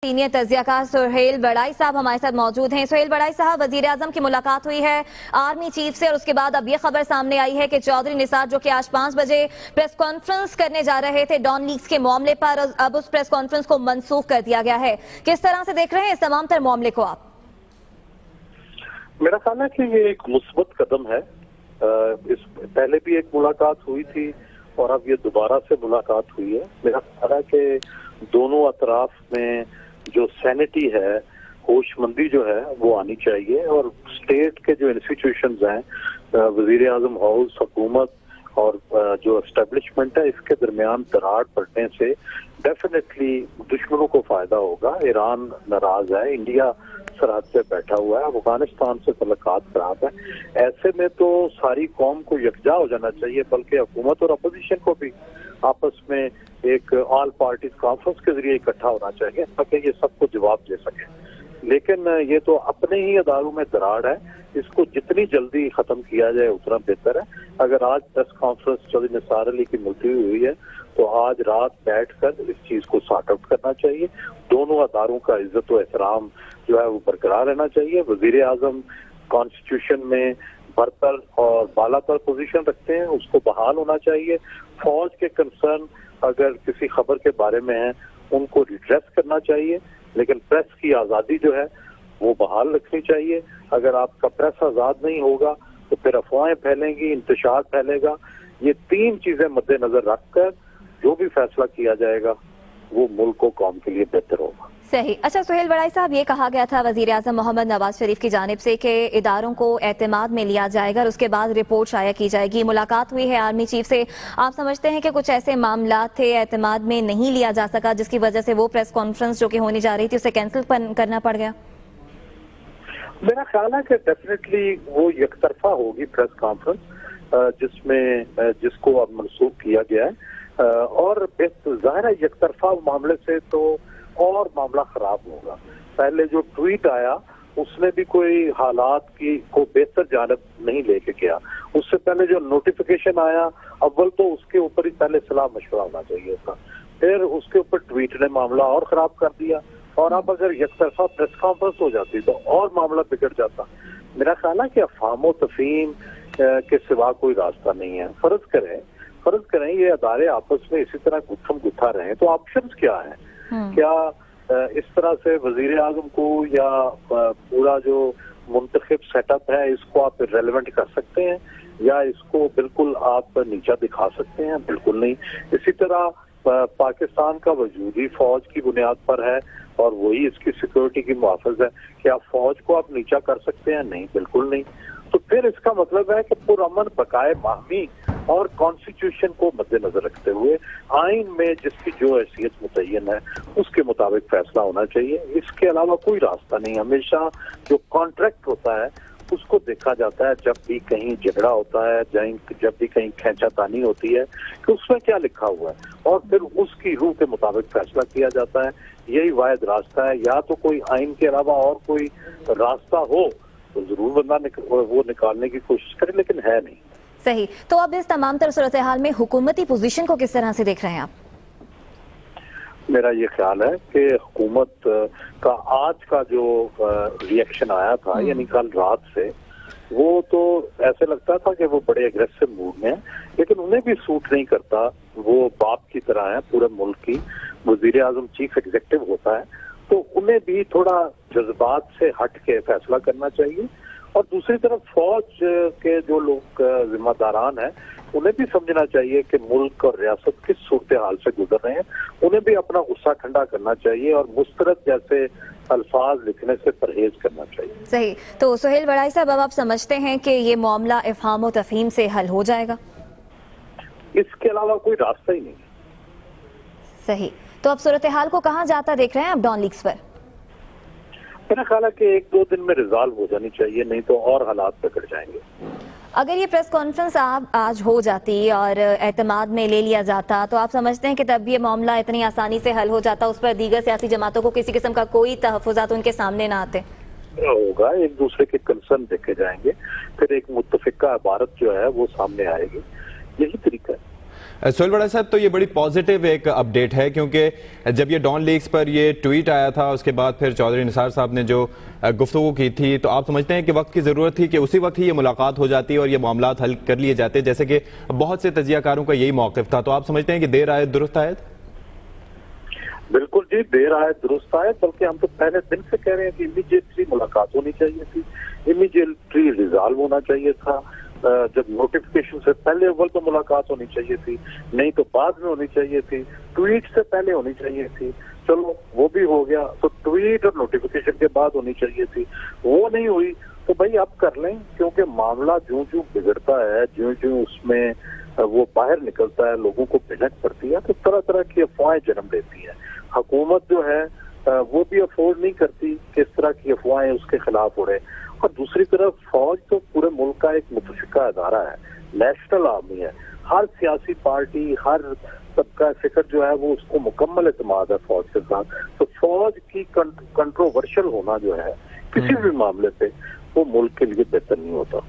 Senior तज्जियाकार Suhail बड़ाई साहब हमारे साथ मौजूद हैं। सुहेल बड़ाई साहब, वजीर आजम की मुलाकात हुई है आर्मी चीफ से और उसके बाद अब ये खबर सामने आई है कि चौधरी निसार जो कि आज 5 बजे प्रेस कॉन्फ्रेंस करने जा रहे थे डॉन लीक्स के मामले पर, अब उस प्रेस कॉन्फ्रेंस को मनसूख कर दिया गया है। किस तरह से देख रहे हैं इस तमाम तर मामले को आप? मेरा ख्याल है कि ये एक मुस्बत कदम है। इस पहले भी एक मुलाकात हुई थी और अब ये दोबारा से मुलाकात हुई है। मेरा ख्याल है कि दोनों अतराफ में जो सैनिटी है, होशमंदी जो है वो आनी चाहिए और स्टेट के जो इंस्टीट्यूशंस हैं, वजीर आजम हाउस, हुकूमत और जो एस्टेब्लिशमेंट है, इसके दरमियान दरार पड़ने से डेफिनेटली दुश्मनों को फायदा होगा। ईरान नाराज है, इंडिया सरहद पे बैठा हुआ है, अफगानिस्तान से तल्लुकात खराब है। ऐसे में तो सारी कौम को यकजा हो जाना चाहिए, बल्कि हुकूमत और अपोजिशन को भी आपस में एक ऑल पार्टीज कॉन्फ्रेंस के जरिए इकट्ठा होना चाहिए ताकि ये सबको जवाब दे सके। लेकिन ये तो अपने ही अदारों में दरार है, इसको जितनी जल्दी खत्म किया जाए उतना बेहतर है। अगर आज प्रेस कॉन्फ्रेंस चौधरी निसार अली की मुलतवी हुई है तो आज रात बैठकर इस चीज को सॉर्ट आउट करना चाहिए। दोनों अदारों का इज्जत व एहतराम जो है वो बरकरार रहना चाहिए। वजीर आजम कॉन्स्टिट्यूशन में बरतर और बालातर पोजीशन रखते हैं, उसको बहाल होना चाहिए। फौज के कंसर्न अगर किसी खबर के बारे में है उनको रिड्रेस करना चाहिए, लेकिन प्रेस की आज़ादी जो है वो बहाल रखनी चाहिए। अगर आपका प्रेस आज़ाद नहीं होगा तो फिर अफवाहें फैलेंगी, इंतशार फैलेगा। ये तीन चीजें मद्देनजर रखकर जो भी फैसला किया जाएगा वो मुल्क और कौम के लिए बेहतर होगा। सही। अच्छा सुहेल बड़ाई साहब, ये कहा गया था वजीर आजम मोहम्मद नवाज शरीफ की जानिब से कि इदारों को एतमाद में लिया जाएगा और उसके बाद रिपोर्ट शाया की जाएगी। मुलाकात हुई है आर्मी चीफ से, आप समझते हैं कि कुछ ऐसे मामला थे एतमाद में नहीं लिया जा सका जिसकी वजह से वो प्रेस कॉन्फ्रेंस जो कि होने जा रही थी उसे कैंसिल करना पड़ गया? मेरा ख्याल है कि डेफिनेटली वो यकतरफा होगी प्रेस कॉन्फ्रेंस जिसको अब मनसूख किया गया है और जाहिर है यकतरफा मामले से तो और मामला खराब होगा। पहले जो ट्वीट आया उसने भी कोई हालात को बेहतर जानब नहीं लेके गया। उससे पहले जो नोटिफिकेशन आया अव्वल तो उसके ऊपर ही पहले सलाह मशवरा होना चाहिए था, फिर उसके ऊपर ट्वीट ने मामला और खराब कर दिया और अब अगर यकतरफा प्रेस कॉन्फ्रेंस हो जाती तो और मामला बिगड़ जाता। मेरा ख्याल है कि अफवाह तफहीम के सिवा कोई रास्ता नहीं है। फर्ज करें ये अदारे आपस में इसी तरह गुत्थम गुत्था रहे तो ऑप्शंस क्या है? क्या इस तरह से वजीर आजम को या पूरा जो मुंतखब सेटअप है इसको आप रेलेवेंट कर सकते हैं या इसको बिल्कुल आप नीचा दिखा सकते हैं? बिल्कुल नहीं। इसी तरह पाकिस्तान का वजूद ही फौज की बुनियाद पर है और वही इसकी सिक्योरिटी की मुहाफ़िज़ है। क्या फौज को आप नीचा कर सकते हैं? नहीं, बिल्कुल नहीं। तो फिर इसका मतलब है कि पुरअमन बकाए माहमी और कॉन्स्टिट्यूशन को मद्देनजर रखते हुए आइन में जिसकी जो हैसियत मुतय्यन है उसके मुताबिक फैसला होना चाहिए। इसके अलावा कोई रास्ता नहीं। हमेशा जो कॉन्ट्रैक्ट होता है उसको देखा जाता है जब भी कहीं झगड़ा होता है, जब भी कहीं खींचातानी होती है कि उसमें क्या लिखा हुआ है और फिर उसकी रूह के मुताबिक फैसला किया जाता है। यही वाहिद रास्ता है। या तो कोई आइन के अलावा और कोई रास्ता हो तो जरूर बंदा वो निकालने की कोशिश करे, लेकिन है नहीं। सही। तो अब इस तमाम तरह सूरत हाल में हुकूमती पोजीशन को किस तरह से देख रहे हैं आप? मेरा ये ख्याल है कि हुकूमत का आज का जो रिएक्शन आया था यानी कल रात से, वो तो ऐसे लगता था कि वो बड़े एग्रेसिव मूड में है, लेकिन उन्हें भी सूट नहीं करता। वो बाप की तरह है पूरे मुल्क की, वजीर आजम चीफ एग्जीक्यूटिव होता है, तो उन्हें भी थोड़ा जज्बात से हट के फैसला करना चाहिए। और दूसरी तरफ फौज के जो लोग जिम्मेदारान हैं उन्हें भी समझना चाहिए कि मुल्क और रियासत किस सूरत हाल से गुजर रहे हैं। उन्हें भी अपना गुस्सा ठंडा करना चाहिए और मुस्तरद जैसे अल्फाज लिखने से परहेज करना चाहिए। सही। तो सुहेल बड़ाई साहब, अब आप समझते हैं कि ये मामला इफ़हाम व तफहीम से हल हो जाएगा? इसके अलावा कोई रास्ता ही नहीं। सही। तो अब सूरत हाल को कहाँ जाता देख रहे हैं आप डॉन लीक्स पर? मेरा ख्याल है कि 1-2 दिन में रिजॉल्व हो जानी चाहिए, नहीं तो और हालात बिगड़ जाएंगे। अगर ये प्रेस कॉन्फ्रेंस आज हो जाती और एतमाद में ले लिया जाता तो आप समझते हैं कि तब ये मामला इतनी आसानी से हल हो जाता, उस पर दीगर सियासी जमातों को किसी किस्म का कोई तहफ़्फ़ुज़ात उनके सामने ना आते? होगा, एक दूसरे के कंसर्न देखे जाएंगे, फिर एक मुत्तफ़िका इबारत जो है वो सामने आएगी। यही तरीका है। सोहेल बड़ाई साहब, तो ये बड़ी पॉजिटिव एक अपडेट है, क्योंकि जब ये डॉन लीक्स पर ये ट्वीट आया था उसके बाद फिर चौधरी निसार साहब ने जो गुफ्तगू की थी, तो आप समझते हैं कि वक्त की ज़रूरत थी कि उसी वक्त ही ये मुलाकात हो जाती और ये मामला हल कर लिए जाते, जैसे कि बहुत से तजियाकारों का यही मौक़िफ़ था। तो आप समझते हैं कि देर आए दुरुस्त आए? बिल्कुल जी, देर आए दुरुस्त आए, बल्कि हम तो पहले दिन से कह रहे हैं कि इमीडिएटली मुलाकात होनी चाहिए थी, इमीडिएटली रिजॉल्व होना चाहिए था। जब नोटिफिकेशन से पहले अव्वल तो मुलाकात होनी चाहिए थी, नहीं तो बाद में होनी चाहिए थी, ट्वीट से पहले होनी चाहिए थी। चलो वो भी हो गया, तो ट्वीट और नोटिफिकेशन के बाद होनी चाहिए थी, वो नहीं हुई तो भाई अब कर लें, क्योंकि मामला ज्यों ज्यों बिगड़ता है, ज्यों ज्यों उसमें वो बाहर निकलता है, लोगों को भिनक पड़ती है, तो तरह तरह की अफवाहें जन्म देती है। हुकूमत जो है वो भी अफोर्ड नहीं करती कि इस तरह की अफवाहें उसके खिलाफ उड़े। और दूसरी तरफ फौज तो पूरे मुल्क का एक मुतशिका अदारा है, नेशनल आर्मी है। हर सियासी पार्टी, हर सबका फिक्र जो है वो उसको मुकम्मल एतमाद है फौज के साथ। तो फौज की कंट्रोवर्शियल होना जो है किसी भी मामले पे, वो मुल्क के लिए बेहतर नहीं होता।